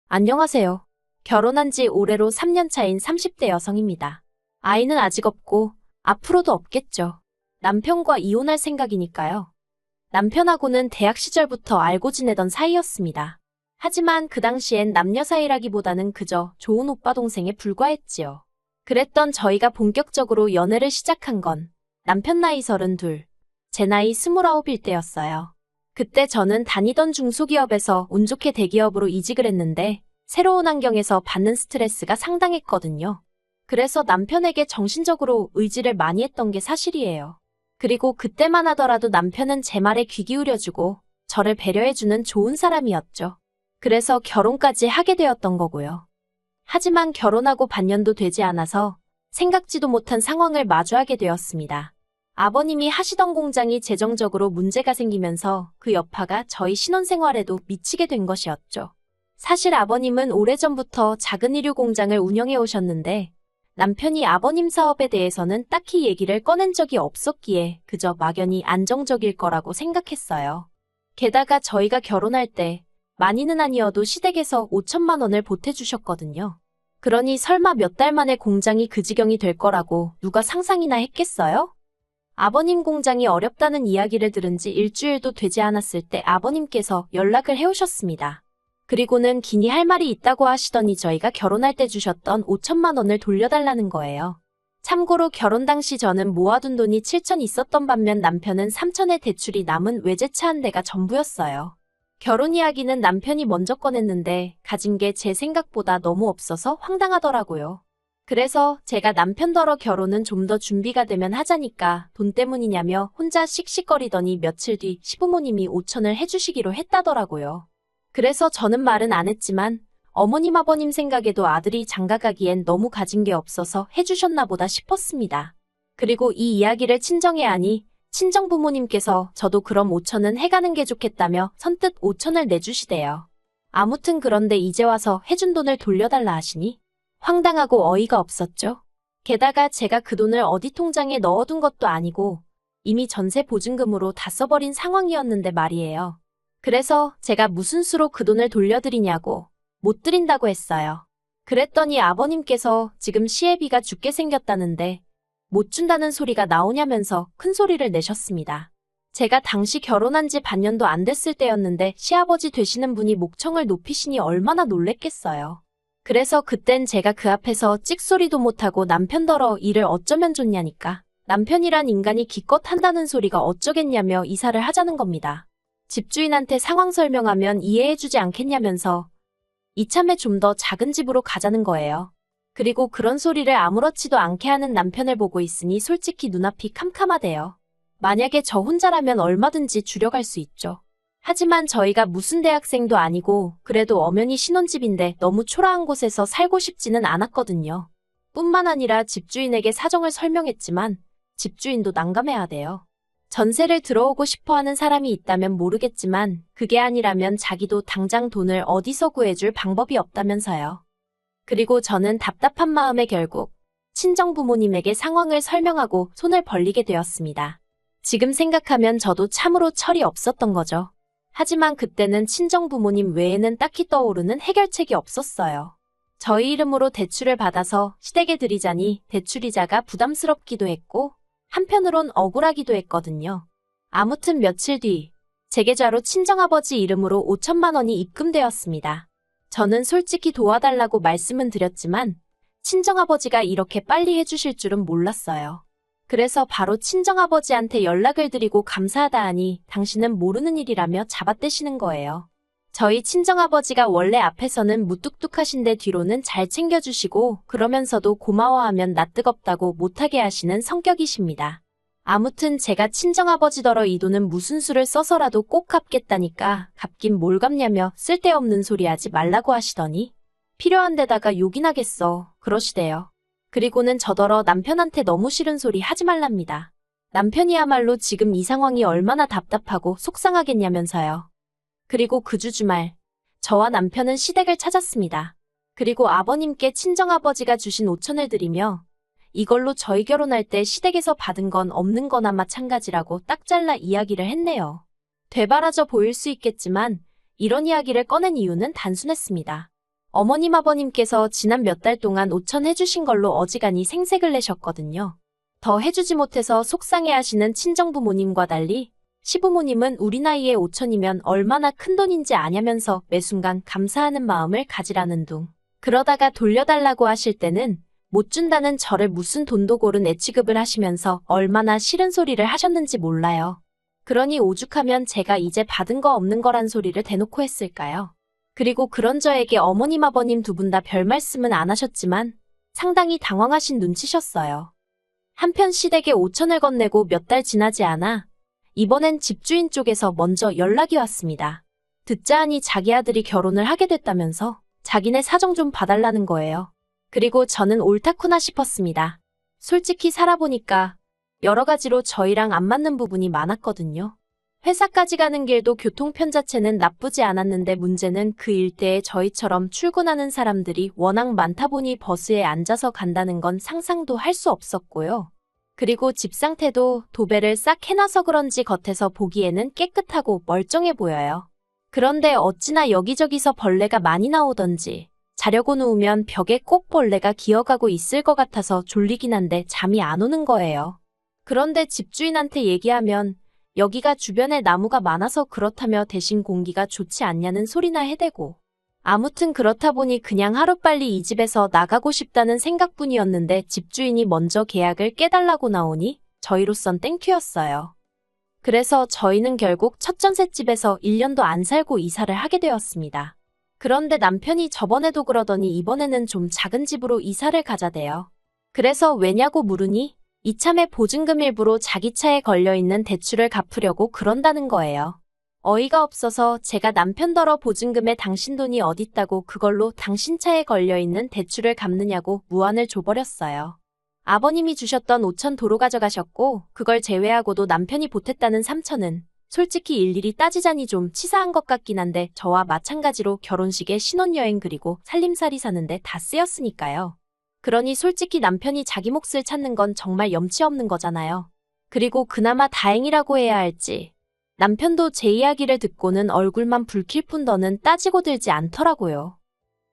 안녕하세요. 결혼한 지 올해로 3년 차인 30대 여성입니다. 아이는 아직 없고 앞으로도 없겠죠. 남편과 이혼할 생각이니까요. 남편하고는 대학 시절부터 알고 지내던 사이였습니다. 하지만 그 당시엔 남녀 사이라기보다는 그저 좋은 오빠 동생에 불과했지요. 그랬던 저희가 본격적으로 연애를 시작한 건 남편 나이 32, 제 나이 29일 때였어요. 그때 저는 다니던 중소기업에서 운 좋게 대기업으로 이직을 했는데 새로운 환경에서 받는 스트레스가 상당했거든요. 그래서 남편에게 정신적으로 의지를 많이 했던 게 사실이에요. 그리고 그때만 하더라도 남편은 제 말에 귀 기울여주고 저를 배려해주는 좋은 사람이었죠. 그래서 결혼까지 하게 되었던 거고요. 하지만 결혼하고 반년도 되지 않아서 생각지도 못한 상황을 마주하게 되었습니다. 아버님이 하시던 공장이 재정적으로 문제가 생기면서 그 여파가 저희 신혼생활에도 미치게 된 것이었죠. 사실 아버님은 오래전부터 작은 의류 공장을 운영해 오셨는데 남편이 아버님 사업에 대해서는 딱히 얘기를 꺼낸 적이 없었기에 그저 막연히 안정적일 거라고 생각했어요. 게다가 저희가 결혼할 때 많이는 아니어도 시댁에서 5천만 원을 보태주셨거든요. 그러니 설마 몇 달 만에 공장이 그 지경이 될 거라고 누가 상상이나 했겠어요? 아버님 공장이 어렵다는 이야기를 들은 지 일주일도 되지 않았을 때 아버님께서 연락을 해오셨습니다. 그리고는 기니 할 말이 있다고 하시더니 저희가 결혼할 때 주셨던 5천만 원을 돌려달라는 거예요. 참고로 결혼 당시 저는 모아둔 돈이 7천 있었던 반면 남편은 3천의 대출이 남은 외제차 한 대가 전부였어요. 결혼 이야기는 남편이 먼저 꺼냈는데 가진 게 제 생각보다 너무 없어서 황당하더라고요. 그래서 제가 남편더러 결혼은 좀 더 준비가 되면 하자니까 돈 때문이냐며 혼자 씩씩거리더니 며칠 뒤 시부모님이 5천을 해주시기로 했다더라고요. 그래서 저는 말은 안 했지만 어머님 아버님 생각에도 아들이 장가가기엔 너무 가진 게 없어서 해주셨나 보다 싶었습니다. 그리고 이 이야기를 친정에 하니 친정 부모님께서 저도 그럼 5천은 해가는 게 좋겠다며 선뜻 5천을 내주시대요. 아무튼 그런데 이제 와서 해준 돈을 돌려달라 하시니 황당하고 어이가 없었죠. 게다가 제가 그 돈을 어디 통장에 넣어둔 것도 아니고 이미 전세 보증금으로 다 써버린 상황이었는데 말이에요. 그래서 제가 무슨 수로 그 돈을 돌려드리냐고 못 드린다고 했어요. 그랬더니 아버님께서 지금 시애비가 죽게 생겼다는데 못 준다는 소리가 나오냐면서 큰 소리를 내셨습니다. 제가 당시 결혼한 지 반년도 안 됐을 때였는데 시아버지 되시는 분이 목청을 높이시니 얼마나 놀랬겠어요. 그래서 그땐 제가 그 앞에서 찍소리도 못하고 남편더러 일을 어쩌면 좋냐니까 남편이란 인간이 기껏 한다는 소리가 어쩌겠냐며 이사를 하자는 겁니다. 집주인한테 상황 설명하면 이해해주지 않겠냐면서 이참에 좀 더 작은 집으로 가자는 거예요. 그리고 그런 소리를 아무렇지도 않게 하는 남편을 보고 있으니 솔직히 눈앞이 캄캄하대요. 만약에 저 혼자라면 얼마든지 줄여갈 수 있죠. 하지만 저희가 무슨 대학생도 아니고 그래도 엄연히 신혼집인데 너무 초라한 곳에서 살고 싶지는 않았거든요. 뿐만 아니라 집주인에게 사정을 설명했지만 집주인도 난감해하대요. 전세를 들어오고 싶어하는 사람이 있다면 모르겠지만 그게 아니라면 자기도 당장 돈을 어디서 구해줄 방법이 없다면서요. 그리고 저는 답답한 마음에 결국 친정 부모님에게 상황을 설명하고 손을 벌리게 되었습니다. 지금 생각하면 저도 참으로 철이 없었던 거죠. 하지만 그때는 친정 부모님 외에는 딱히 떠오르는 해결책이 없었어요. 저희 이름으로 대출을 받아서 시댁에 드리자니 대출이자가 부담스럽기도 했고 한편으론 억울하기도 했거든요. 아무튼 며칠 뒤 제 계좌로 친정아버지 이름으로 5천만 원이 입금되었습니다. 저는 솔직히 도와달라고 말씀은 드렸지만 친정아버지가 이렇게 빨리 해주실 줄은 몰랐어요. 그래서 바로 친정아버지한테 연락을 드리고 감사하다 하니 당신은 모르는 일이라며 잡아떼시는 거예요. 저희 친정아버지가 원래 앞에서는 무뚝뚝하신데 뒤로는 잘 챙겨주시고 그러면서도 고마워하면 나 뜨겁다고 못하게 하시는 성격이십니다. 아무튼 제가 친정아버지더러 이 돈은 무슨 수를 써서라도 꼭 갚겠다니까 갚긴 뭘 갚냐며 쓸데없는 소리 하지 말라고 하시더니 필요한 데다가 욕이나겠어 그러시대요. 그리고는 저더러 남편한테 너무 싫은 소리 하지 말랍니다. 남편이야말로 지금 이 상황이 얼마나 답답하고 속상하겠냐면서요. 그리고 그 주 주말 저와 남편은 시댁을 찾았습니다. 그리고 아버님께 친정아버지가 주신 5천을 드리며 이걸로 저희 결혼할 때 시댁에서 받은 건 없는 거나 마찬가지라고 딱 잘라 이야기를 했네요. 되바라져 보일 수 있겠지만 이런 이야기를 꺼낸 이유는 단순했습니다. 어머님 아버님께서 지난 몇 달 동안 5천 해주신 걸로 어지간히 생색을 내셨거든요. 더 해주지 못해서 속상해하시는 친정부모님과 달리 시부모님은 우리 나이에 5천이면 얼마나 큰 돈인지 아냐면서 매순간 감사하는 마음을 가지라는 둥. 그러다가 돌려달라고 하실 때는 못 준다는 저를 무슨 돈도 고른 애취급을 하시면서 얼마나 싫은 소리를 하셨는지 몰라요. 그러니 오죽하면 제가 이제 받은 거 없는 거란 소리를 대놓고 했을까요? 그리고 그런 저에게 어머님 아버님 두 분 다 별 말씀은 안 하셨지만 상당히 당황하신 눈치셨어요. 한편 시댁에 5천을 건네고 몇 달 지나지 않아 이번엔 집주인 쪽에서 먼저 연락이 왔습니다. 듣자 하니 자기 아들이 결혼을 하게 됐다면서 자기네 사정 좀 봐달라는 거예요. 그리고 저는 옳다구나 싶었습니다. 솔직히 살아보니까 여러 가지로 저희랑 안 맞는 부분이 많았거든요. 회사까지 가는 길도 교통편 자체는 나쁘지 않았는데 문제는 그 일대에 저희처럼 출근하는 사람들이 워낙 많다 보니 버스에 앉아서 간다는 건 상상도 할 수 없었고요. 그리고 집 상태도 도배를 싹 해놔서 그런지 겉에서 보기에는 깨끗하고 멀쩡해 보여요. 그런데 어찌나 여기저기서 벌레가 많이 나오던지 자려고 누우면 벽에 꼭 벌레가 기어가고 있을 것 같아서 졸리긴 한데 잠이 안 오는 거예요. 그런데 집주인한테 얘기하면 여기가 주변에 나무가 많아서 그렇다며 대신 공기가 좋지 않냐는 소리나 해대고 아무튼 그렇다 보니 그냥 하루빨리 이 집에서 나가고 싶다는 생각뿐이었는데 집주인이 먼저 계약을 깨달라고 나오니 저희로선 땡큐였어요. 그래서 저희는 결국 첫 전셋집에서 1년도 안 살고 이사를 하게 되었습니다. 그런데 남편이 저번에도 그러더니 이번에는 좀 작은 집으로 이사를 가자대요. 그래서 왜냐고 물으니 이참에 보증금 일부로 자기 차에 걸려있는 대출을 갚으려고 그런다는 거예요. 어이가 없어서 제가 남편더러 보증금에 당신 돈이 어딨다고 그걸로 당신 차에 걸려있는 대출을 갚느냐고 무안을 줘버렸어요. 아버님이 주셨던 5천 도로 가져가셨고 그걸 제외하고도 남편이 보탰다는 3천은 솔직히 일일이 따지자니 좀 치사한 것 같긴 한데 저와 마찬가지로 결혼식에 신혼여행 그리고 살림살이 사는데 다 쓰였으니까요. 그러니 솔직히 남편이 자기 몫을 찾는 건 정말 염치 없는 거잖아요. 그리고 그나마 다행이라고 해야 할지 남편도 제 이야기를 듣고는 얼굴만 붉힐 뿐 더는 따지고 들지 않더라고요.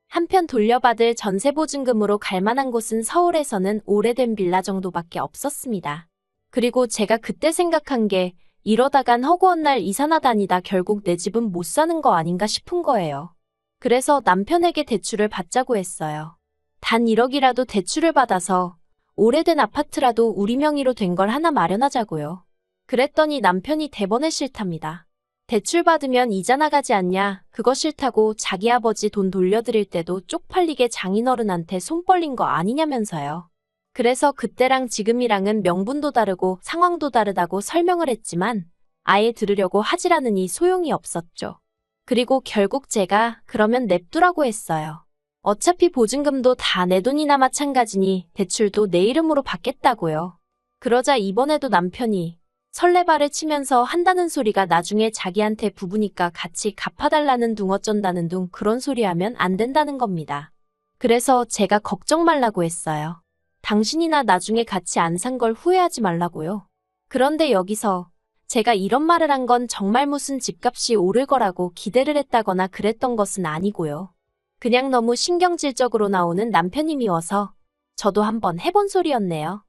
한편 돌려받을 전세보증금으로 갈 만한 곳은 서울에서는 오래된 빌라 정도밖에 없었습니다. 그리고 제가 그때 생각한 게 이러다간 허구한 날 이사나 다니다 결국 내 집은 못 사는 거 아닌가 싶은 거예요. 그래서 남편에게 대출을 받자고 했어요. 단 1억이라도 대출을 받아서 오래된 아파트라도 우리 명의로 된 걸 하나 마련하자고요. 그랬더니 남편이 대번에 싫답니다. 대출 받으면 이자 나가지 않냐, 그거 싫다고 자기 아버지 돈 돌려드릴 때도 쪽팔리게 장인어른한테 손 벌린 거 아니냐면서요. 그래서 그때랑 지금이랑은 명분도 다르고 상황도 다르다고 설명을 했지만 아예 들으려고 하질 않으니 소용이 없었죠. 그리고 결국 제가 그러면 냅두라고 했어요. 어차피 보증금도 다 내 돈이나 마찬가지니 대출도 내 이름으로 받겠다고요. 그러자 이번에도 남편이 설레발을 치면서 한다는 소리가 나중에 자기한테 부부니까 같이 갚아달라는 둥 어쩐다는 둥 그런 소리 하면 안 된다는 겁니다. 그래서 제가 걱정 말라고 했어요. 당신이나 나중에 같이 안 산 걸 후회하지 말라고요. 그런데 여기서 제가 이런 말을 한 건 정말 무슨 집값이 오를 거라고 기대를 했다거나 그랬던 것은 아니고요. 그냥 너무 신경질적으로 나오는 남편이 미워서 저도 한번 해본 소리였네요.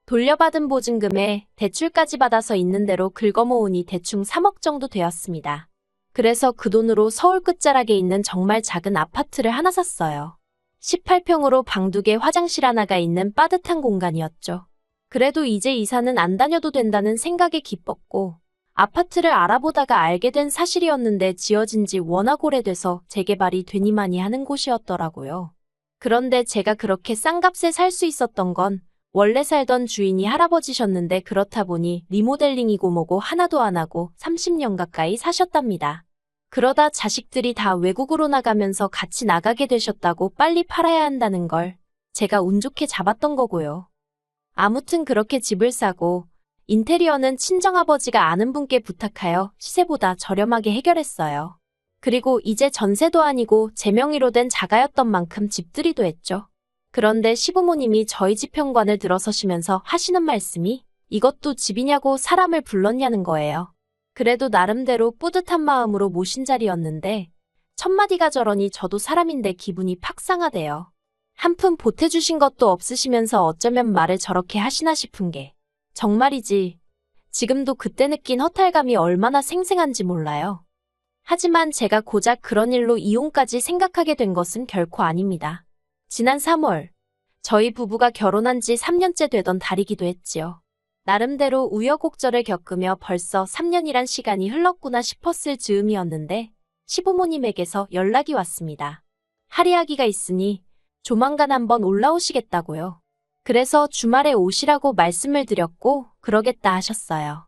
돌려받은 보증금에 대출까지 받아서 있는 대로 긁어모으니 대충 3억 정도 되었습니다. 그래서 그 돈으로 서울 끝자락에 있는 정말 작은 아파트를 하나 샀어요. 18평으로 방 2개 화장실 하나가 있는 빠듯한 공간이었죠. 그래도 이제 이사는 안 다녀도 된다는 생각에 기뻤고 아파트를 알아보다가 알게 된 사실이었는데 지어진 지 워낙 오래돼서 재개발이 되니마니 하는 곳이었더라고요. 그런데 제가 그렇게 싼 값에 살 수 있었던 건 원래 살던 주인이 할아버지셨는데 그렇다 보니 리모델링이고 뭐고 하나도 안 하고 30년 가까이 사셨답니다. 그러다 자식들이 다 외국으로 나가면서 같이 나가게 되셨다고 빨리 팔아야 한다는 걸 제가 운 좋게 잡았던 거고요. 아무튼 그렇게 집을 사고 인테리어는 친정아버지가 아는 분께 부탁하여 시세보다 저렴하게 해결했어요. 그리고 이제 전세도 아니고 제 명의로 된 자가였던 만큼 집들이도 했죠. 그런데 시부모님이 저희 집 현관을 들어서시면서 하시는 말씀이 이것도 집이냐고 사람을 불렀냐는 거예요. 그래도 나름대로 뿌듯한 마음으로 모신 자리였는데 첫마디가 저러니 저도 사람인데 기분이 팍 상하대요. 한 푼 보태주신 것도 없으시면서 어쩌면 말을 저렇게 하시나 싶은 게 정말이지. 지금도 그때 느낀 허탈감이 얼마나 생생한지 몰라요. 하지만 제가 고작 그런 일로 이혼까지 생각하게 된 것은 결코 아닙니다. 지난 3월, 저희 부부가 결혼한 지 3년째 되던 달이기도 했지요. 나름대로 우여곡절을 겪으며 벌써 3년이란 시간이 흘렀구나 싶었을 즈음이었는데 시부모님에게서 연락이 왔습니다. 할이야기가 있으니 조만간 한번 올라오시겠다고요. 그래서 주말에 오시라고 말씀을 드렸고 그러겠다 하셨어요.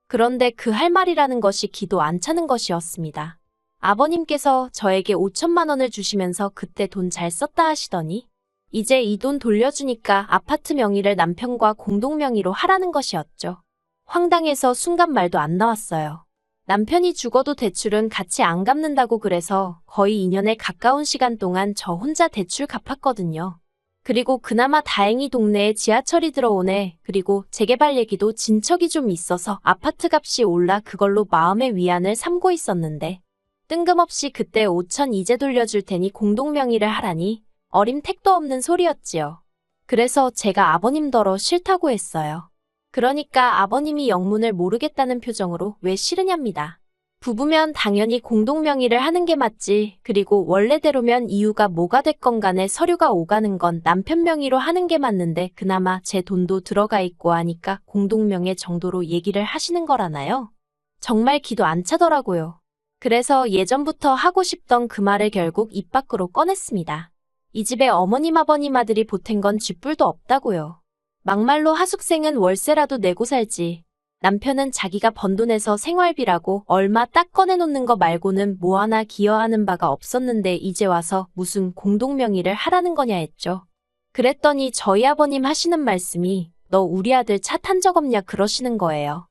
그런데 그 할 말이라는 것이 기도 안 차는 것이었습니다. 아버님께서 저에게 5천만 원을 주시면서 그때 돈 잘 썼다 하시더니 이제 이 돈 돌려주니까 아파트 명의를 남편과 공동 명의로 하라는 것이었죠. 황당해서 순간 말도 안 나왔어요. 남편이 죽어도 대출은 같이 안 갚는다고 그래서 거의 2년에 가까운 시간 동안 저 혼자 대출 갚았거든요. 그리고 그나마 다행히 동네에 지하철이 들어오네. 그리고 재개발 얘기도 진척이 좀 있어서 아파트 값이 올라 그걸로 마음의 위안을 삼고 있었는데 뜬금없이 그때 5천 이제 돌려줄 테니 공동명의를 하라니 어림 택도 없는 소리였지요. 그래서 제가 아버님더러 싫다고 했어요. 그러니까 아버님이 영문을 모르겠다는 표정으로 왜 싫으냐입니다. 부부면 당연히 공동명의를 하는 게 맞지. 그리고 원래대로면 이유가 뭐가 됐건 간에 서류가 오가는 건 남편 명의로 하는 게 맞는데 그나마 제 돈도 들어가 있고 하니까 공동명의 정도로 얘기를 하시는 거라나요? 정말 기도 안 차더라고요. 그래서 예전부터 하고 싶던 그 말을 결국 입 밖으로 꺼냈습니다. 이 집에 어머님 아버님 아들이 보탠 건 쥐뿔도 없다고요. 막말로 하숙생은 월세라도 내고 살지. 남편은 자기가 번 돈에서 생활비라고 얼마 딱 꺼내놓는 거 말고는 뭐 하나 기여하는 바가 없었는데 이제 와서 무슨 공동명의를 하라는 거냐 했죠. 그랬더니 저희 아버님 하시는 말씀이 너 우리 아들 차 탄 적 없냐 그러시는 거예요.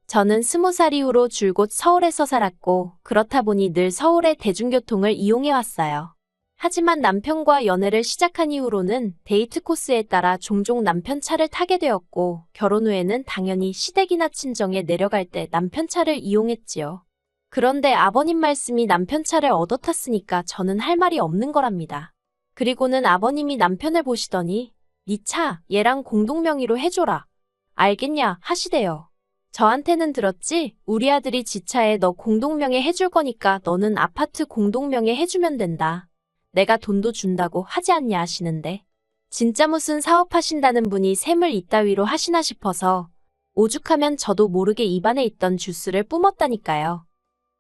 저는 20살 이후로 줄곧 서울에서 살았고 그렇다 보니 늘 서울의 대중교통을 이용해왔어요. 하지만 남편과 연애를 시작한 이후로는 데이트 코스에 따라 종종 남편 차를 타게 되었고 결혼 후에는 당연히 시댁이나 친정에 내려갈 때 남편 차를 이용했지요. 그런데 아버님 말씀이 남편 차를 얻어 탔으니까 저는 할 말이 없는 거랍니다. 그리고는 아버님이 남편을 보시더니 네 차 얘랑 공동명의로 해줘라. 알겠냐 하시대요. 저한테는 들었지? 우리 아들이 지 차에 너 공동명의 해줄 거니까 너는 아파트 공동명의 해주면 된다. 내가 돈도 준다고 하지 않냐 하시는데 진짜 무슨 사업하신다는 분이 셈을 이따위로 하시나 싶어서 오죽하면 저도 모르게 입안에 있던 주스를 뿜었다니까요.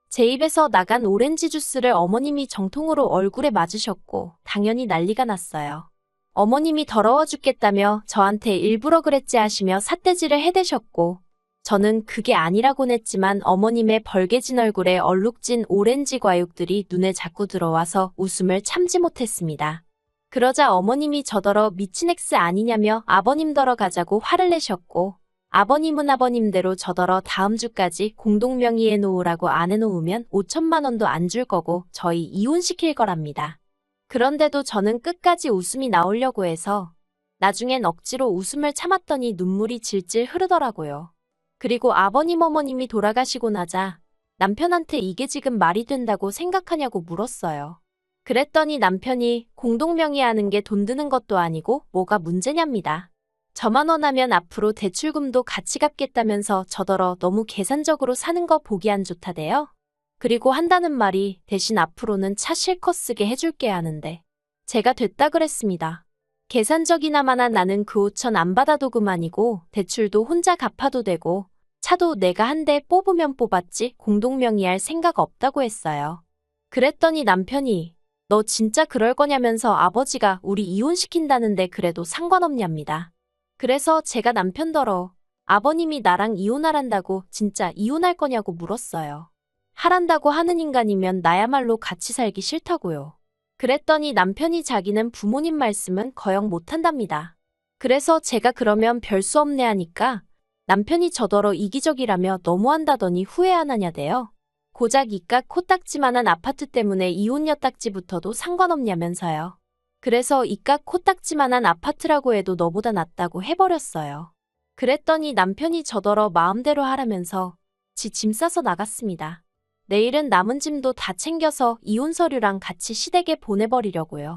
제 입에서 나간 오렌지 주스를 어머님이 정통으로 얼굴에 맞으셨고 당연히 난리가 났어요. 어머님이 더러워 죽겠다며 저한테 일부러 그랬지 하시며 삿대질을 해대셨고 저는 그게 아니라곤 했지만 어머님의 벌개진 얼굴에 얼룩진 오렌지 과육들이 눈에 자꾸 들어와서 웃음을 참지 못했습니다. 그러자 어머님이 저더러 미친 엑스 아니냐며 아버님더러 가자고 화를 내셨고 아버님은 아버님대로 저더러 다음 주까지 공동명의에 놓으라고 안 해놓으면 5천만 원도 안 줄 거고 저희 이혼시킬 거랍니다. 그런데도 저는 끝까지 웃음이 나오려고 해서 나중엔 억지로 웃음을 참았더니 눈물이 질질 흐르더라고요. 그리고 아버님 어머님이 돌아가시고 나자 남편한테 이게 지금 말이 된다고 생각하냐고 물었어요. 그랬더니 남편이 공동명의하는 게 돈 드는 것도 아니고 뭐가 문제냐입니다. 저만 원하면 앞으로 대출금도 같이 갚겠다면서 저더러 너무 계산적으로 사는 거 보기 안 좋다대요. 그리고 한다는 말이 대신 앞으로는 차 실컷 쓰게 해줄게 하는데 제가 됐다 그랬습니다. 계산적이나마나 나는 그 5천 안 받아도 그만이고 대출도 혼자 갚아도 되고 차도 내가 한 대 뽑으면 뽑았지 공동명의할 생각 없다고 했어요. 그랬더니 남편이 너 진짜 그럴 거냐면서 아버지가 우리 이혼시킨다는데 그래도 상관없냐입니다. 그래서 제가 남편더러 아버님이 나랑 이혼하란다고 진짜 이혼할 거냐고 물었어요. 하란다고 하는 인간이면 나야말로 같이 살기 싫다고요. 그랬더니 남편이 자기는 부모님 말씀은 거역 못한답니다. 그래서 제가 그러면 별 수 없네 하니까 남편이 저더러 이기적이라며 너무한다더니 후회 안 하냐대요. 고작 이깟 코딱지만한 아파트 때문에 이혼 엿딱지부터도 상관없냐면서요. 그래서 이깟 코딱지만한 아파트라고 해도 너보다 낫다고 해버렸어요. 그랬더니 남편이 저더러 마음대로 하라면서 지 짐 싸서 나갔습니다. 내일은 남은 짐도 다 챙겨서 이혼 서류랑 같이 시댁에 보내버리려고요.